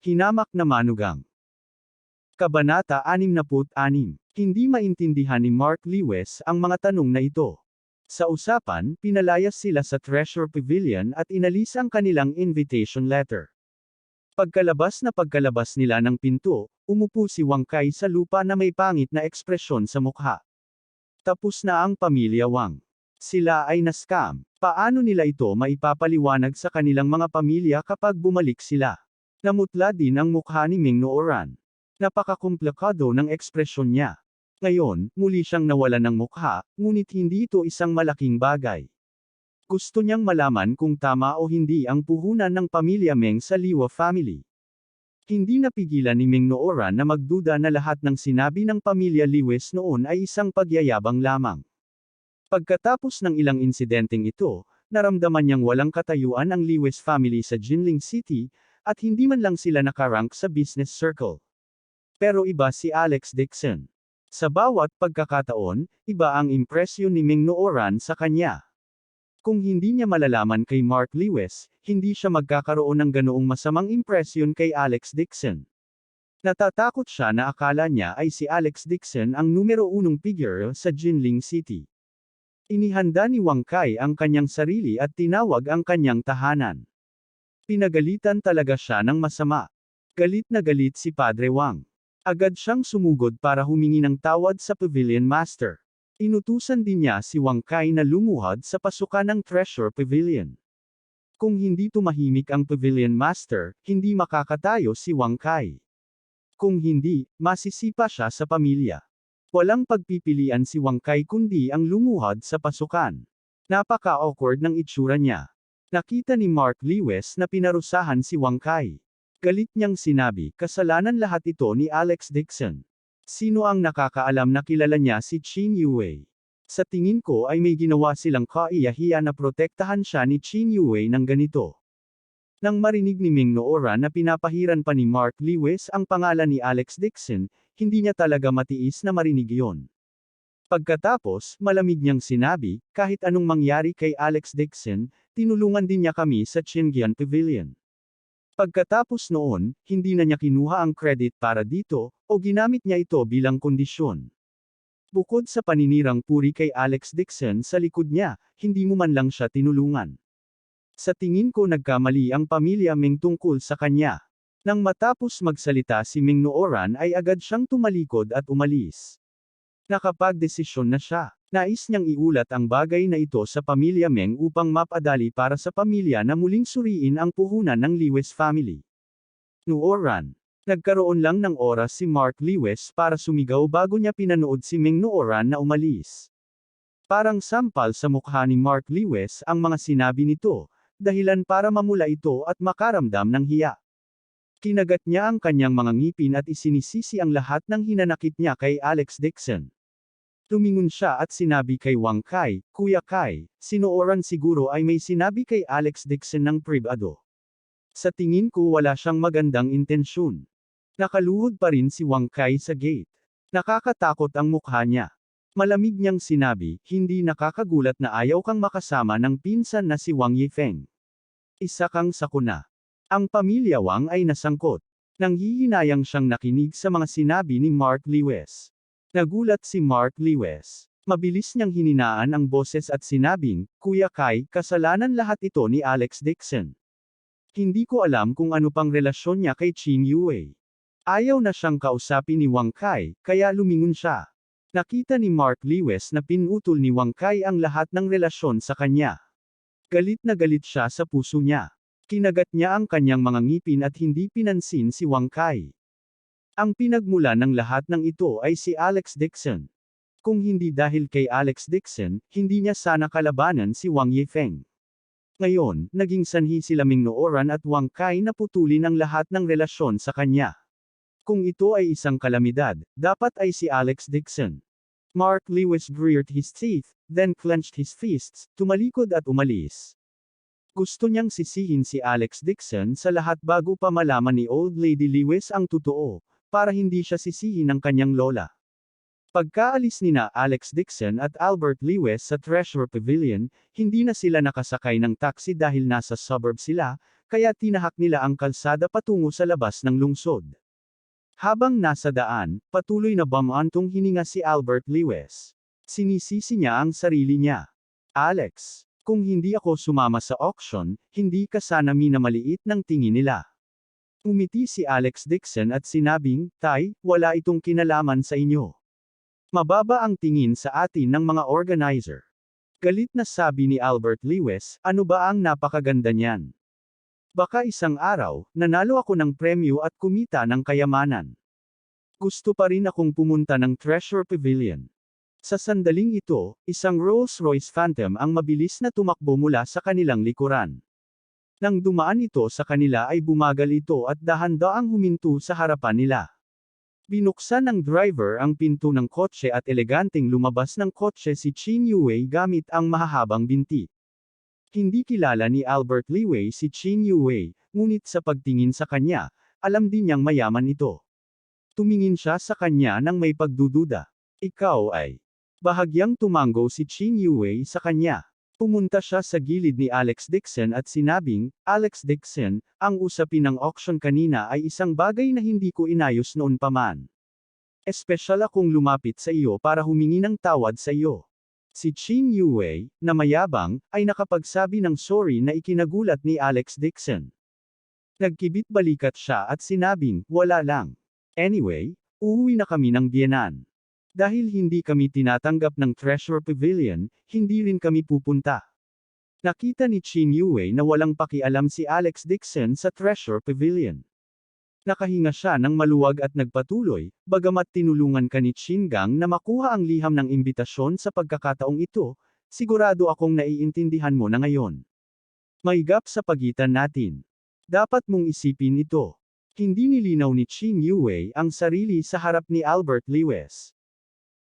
Hinamak na manugang. Kabanata 66. Hindi maintindihan ni Mark Lewis ang mga tanong na ito. Sa usapan, pinalayas sila sa Treasure Pavilion at inalis ang kanilang invitation letter. Pagkalabas nila ng pinto, umupo si Wang Kai sa lupa na may pangit na ekspresyon sa mukha. Tapos na ang pamilya Wang. Sila ay na-scam. Paano nila ito maipapaliwanag sa kanilang mga pamilya kapag bumalik sila? Namutla din ang mukha ni Ming Nooran. Napakakomplikado ng ekspresyon niya. Ngayon, muli siyang nawalan ng mukha, ngunit hindi ito isang malaking bagay. Gusto niyang malaman kung tama o hindi ang puhunan ng pamilya Meng sa Liwa family. Hindi napigilan ni Ming Nooran na magduda na lahat ng sinabi ng pamilya Lewis noon ay isang pagyayabang lamang. Pagkatapos ng ilang insidenteng ito, naramdaman niyang walang katayuan ang Lewis family sa Jinling City, at hindi man lang sila nakarank sa business circle. Pero iba si Alex Dixon. Sa bawat pagkakataon, iba ang impresyon ni Ming Nooran sa kanya. Kung hindi niya malalaman kay Mark Lewis, hindi siya magkakaroon ng ganoong masamang impresyon kay Alex Dixon. Natatakot siya na akala niya ay si Alex Dixon ang numero 1 figure sa Jinling City. Inihanda ni Wang Kai ang kanyang sarili at tinawag ang kanyang tahanan. Pinagalitan talaga siya ng masama. Galit na galit si Padre Wang. Agad siyang sumugod para humingi ng tawad sa Pavilion Master. Inutusan din niya si Wang Kai na lumuhad sa pasukan ng Treasure Pavilion. Kung hindi tumahimik ang Pavilion Master, hindi makakatayo si Wang Kai. Kung hindi, masisipa siya sa pamilya. Walang pagpipilian si Wang Kai kundi ang lumuhad sa pasukan. Napaka-awkward ng itsura niya. Nakita ni Mark Lewis na pinarusahan si Wang Kai. Galit niyang sinabi, kasalanan lahat ito ni Alex Dixon. Sino ang nakakaalam na kilala niya si Qin Yue? Sa tingin ko ay may ginawa silang kaiyahiya na protektahan siya ni Qin Yue ng ganito. Nang marinig ni Ming Nooran na pinapahiran pa ni Mark Lewis ang pangalan ni Alex Dixon, hindi niya talaga matiis na marinig iyon. Pagkatapos, malamig niyang sinabi, kahit anong mangyari kay Alex Dixon, tinulungan din niya kami sa Qingyan Pavilion. Pagkatapos noon, hindi na niya kinuha ang credit para dito, o ginamit niya ito bilang kondisyon. Bukod sa paninirang puri kay Alex Dixon sa likod niya, hindi mo man lang siya tinulungan. Sa tingin ko nagkamali ang pamilya Ming tungkol sa kanya. Nang matapos magsalita si Ming Nooran ay agad siyang tumalikod at umalis. Nakapagdesisyon na siya. Nais niyang iulat ang bagay na ito sa pamilya Meng upang mapadali para sa pamilya na muling suriin ang puhunan ng Lewis family. Nooran. Nagkaroon lang ng oras si Mark Lewis para sumigaw bago niya pinanood si Ming Nooran na umalis. Parang sampal sa mukha ni Mark Lewis ang mga sinabi nito, dahilan para mamula ito at makaramdam ng hiya. Kinagat niya ang kanyang mga ngipin at isinisisi ang lahat ng hinanakit niya kay Alex Dixon. Tumingon siya at sinabi kay Wang Kai, Kuya Kai, si Nooran siguro ay may sinabi kay Alex Dixon ng pribado. Sa tingin ko wala siyang magandang intensyon. Nakaluhod pa rin si Wang Kai sa gate. Nakakatakot ang mukha niya. Malamig niyang sinabi, hindi nakakagulat na ayaw kang makasama ng pinsan na si Wang Yifeng. Isa kang sakuna. Ang pamilya Wang ay nasangkot. Nanghihinayang siyang nakinig sa mga sinabi ni Mark Lewis. Nagulat si Mark Lewis. Mabilis niyang hininaan ang boses at sinabing, Kuya Kai, kasalanan lahat ito ni Alex Dixon. Hindi ko alam kung ano pang relasyon niya kay Qin Yue. Ayaw na siyang kausapin ni Wang Kai, kaya lumingon siya. Nakita ni Mark Lewis na pinutol ni Wang Kai ang lahat ng relasyon sa kanya. Galit na galit siya sa puso niya. Kinagat niya ang kanyang mga ngipin at hindi pinansin si Wang Kai. Ang pinagmula ng lahat ng ito ay si Alex Dixon. Kung hindi dahil kay Alex Dixon, hindi niya sana kalabanan si Wang Yifeng. Ngayon, naging sanhi sila Ming Nooran at Wang Kai na putulin ang lahat ng relasyon sa kanya. Kung ito ay isang kalamidad, dapat ay si Alex Dixon. Mark Lewis reared his teeth, then clenched his fists, tumalikod at umalis. Gusto niyang sisihin si Alex Dixon sa lahat bago pa malaman ni Old Lady Lewis ang totoo, para hindi siya sisihin ng kanyang lola. Pagkaalis nina Alex Dixon at Albert Lewis sa Treasure Pavilion, hindi na sila nakasakay ng taxi dahil nasa suburb sila, kaya tinahak nila ang kalsada patungo sa labas ng lungsod. Habang nasa daan, patuloy na bumantong hininga si Albert Lewis. Sinisisi niya ang sarili niya. Alex, kung hindi ako sumama sa auction, hindi ka sana minamaliit ng tingin nila. Umiti si Alex Dixon at sinabing, Tay, wala itong kinalaman sa inyo. Mababa ang tingin sa atin ng mga organizer. Galit na sabi ni Albert Lewis, ano ba ang napakaganda niyan? Baka isang araw, nanalo ako ng premyo at kumita ng kayamanan. Gusto pa rin akong pumunta ng Treasure Pavilion. Sa sandaling ito, isang Rolls-Royce Phantom ang mabilis na tumakbo mula sa kanilang likuran. Nang dumaan ito sa kanila ay bumagal ito at dahan-daang huminto sa harapan nila. Binuksan ng driver ang pinto ng kotse at eleganteng lumabas ng kotse si Chin Yue gamit ang mahahabang binti. Hindi kilala ni Albert Lewis si Chin Yue, ngunit sa pagtingin sa kanya, alam din niyang mayaman ito. Tumingin siya sa kanya nang may pagdududa. Ikaw ay. Bahagyang tumango si Chin Yue sa kanya. Pumunta siya sa gilid ni Alex Dixon at sinabing, Alex Dixon, ang usapin ng auction kanina ay isang bagay na hindi ko inayos noon pa man. Espesyal akong lumapit sa iyo para humingi ng tawad sa iyo. Si Chin Yue, na mayabang, ay nakapagsabi ng sorry na ikinagulat ni Alex Dixon. Nagkibit-balikat siya at sinabing, wala lang. Anyway, uuwi na kami ng biyenan. Dahil hindi kami tinatanggap ng Treasure Pavilion, hindi rin kami pupunta. Nakita ni Chin Yue na walang pakialam si Alex Dixon sa Treasure Pavilion. Nakahinga siya ng maluwag at nagpatuloy, bagamat tinulungan ka ni Chin Gang na makuha ang liham ng imbitasyon sa pagkakataong ito, sigurado akong naiintindihan mo na ngayon. May gap sa pagitan natin. Dapat mong isipin ito. Hindi nilinaw ni Chin Yue ang sarili sa harap ni Albert Lewis.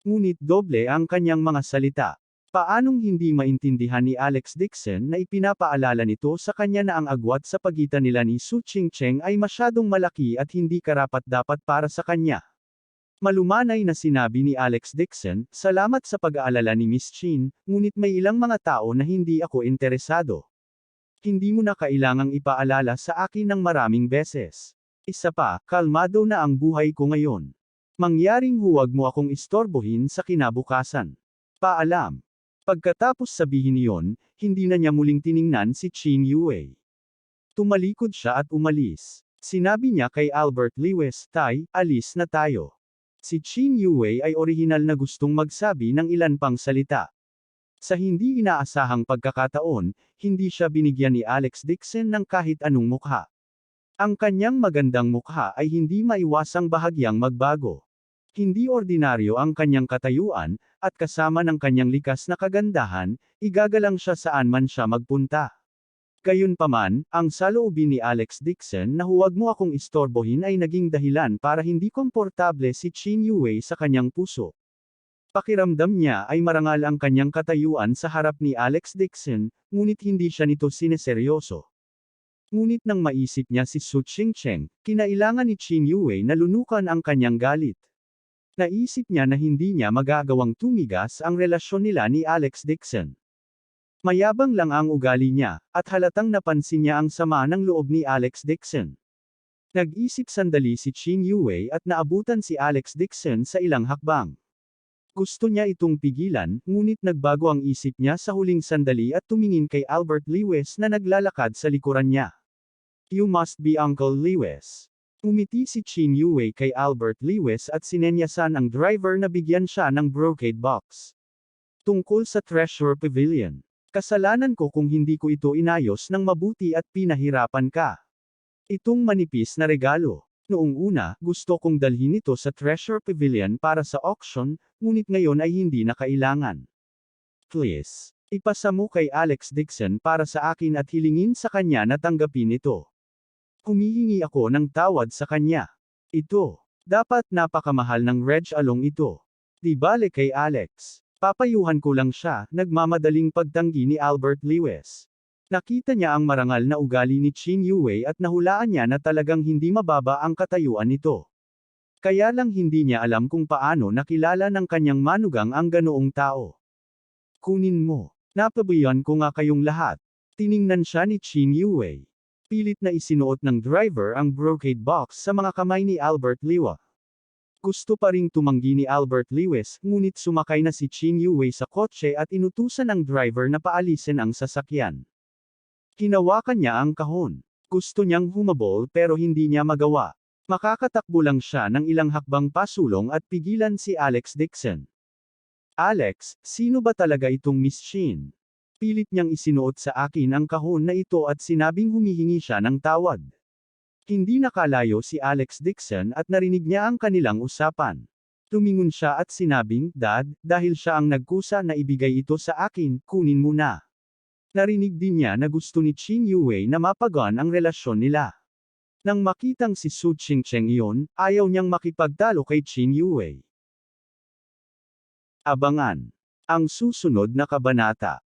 Ngunit doble ang kanyang mga salita. Paanong hindi maintindihan ni Alex Dixon na ipinapaalala nito sa kanya na ang agwat sa pagitan nila ni Su Chingcheng ay masyadong malaki at hindi karapat-dapat para sa kanya. Malumanay na sinabi ni Alex Dixon, salamat sa pag-aalala ni Miss Chin, ngunit may ilang mga tao na hindi ako interesado. Hindi mo na kailangang ipaalala sa akin ng maraming beses. Isa pa, kalmado na ang buhay ko ngayon. Mangyaring huwag mo akong istorbohin sa kinabukasan. Paalam. Pagkatapos sabihin iyon, hindi na niya muling tiningnan si Chin Yue. Tumalikod siya at umalis. Sinabi niya kay Albert Lewis, Tay, alis na tayo. Si Chin Yue ay orihinal na gustong magsabi ng ilan pang salita. Sa hindi inaasahang pagkakataon, hindi siya binigyan ni Alex Dixon ng kahit anong mukha. Ang kanyang magandang mukha ay hindi maiwasang bahagyang magbago. Hindi ordinaryo ang kanyang katayuan, at kasama ng kanyang likas na kagandahan, igagalang siya saan man siya magpunta. Gayunpaman, ang saloobin ni Alex Dixon na huwag mo akong istorbohin ay naging dahilan para hindi komportable si Chin Yue sa kanyang puso. Pakiramdam niya ay marangal ang kanyang katayuan sa harap ni Alex Dixon, ngunit hindi siya nito sineseryoso. Ngunit nang maisip niya si Su Chingcheng, kinailangan ni Chin Yue na lunukan ang kanyang galit. Naisip niya na hindi niya magagawang tumigas ang relasyon nila ni Alex Dixon. Mayabang lang ang ugali niya, at halatang napansin niya ang sama ng loob ni Alex Dixon. Nag-isip sandali si Chin Yue at naabutan si Alex Dixon sa ilang hakbang. Gusto niya itong pigilan, ngunit nagbago ang isip niya sa huling sandali at tumingin kay Albert Lewis na naglalakad sa likuran niya. You must be Uncle Lewis. Umiti si Chin Yue kay Albert Lewis at sinenyasan ang driver na bigyan siya ng brocade box. Tungkol sa Treasure Pavilion. Kasalanan ko kung hindi ko ito inayos ng mabuti at pinahirapan ka. Itong manipis na regalo. Noong una, gusto kong dalhin ito sa Treasure Pavilion para sa auction, ngunit ngayon ay hindi na kailangan. Please, ipasa mo kay Alex Dixon para sa akin at hilingin sa kanya na tanggapin ito. Humihingi ako ng tawad sa kanya. Ito. Dapat napakamahal ng Reg Along ito. Di bale kay Alex. Papayuhan ko lang siya, nagmamadaling pagtanggi ni Albert Lewis. Nakita niya ang marangal na ugali ni Chin Yue at nahulaan niya na talagang hindi mababa ang katayuan nito. Kaya lang hindi niya alam kung paano nakilala ng kanyang manugang ang ganoong tao. Kunin mo. Napabayaan ko nga kayong lahat. Tiningnan siya ni Chin Yue. Pilit na isinuot ng driver ang brocade box sa mga kamay ni Albert Liwa. Gusto pa ring tumanggi ni Albert Lewis, ngunit sumakay na si Qin Yuwei sa kotse at inutusan ng driver na paalisin ang sasakyan. Hinawakan niya ang kahon. Gusto niyang humabol pero hindi niya magawa. Makakatakbo lang siya ng ilang hakbang pasulong at pigilan si Alex Dixon. Alex, sino ba talaga itong Miss Shin? Pilit niyang isinuot sa akin ang kahon na ito at sinabing humihingi siya ng tawad. Hindi nakalayo si Alex Dixon at narinig niya ang kanilang usapan. Tumingon siya at sinabing, Dad, dahil siya ang nagkusa na ibigay ito sa akin, kunin mo na. Narinig din niya na gusto ni Qin Yuwei na mapagaan ang relasyon nila. Nang makitang si Su Qingcheng iyon, ayaw niyang makipagtalo kay Qin Yuwei. Abangan ang susunod na kabanata.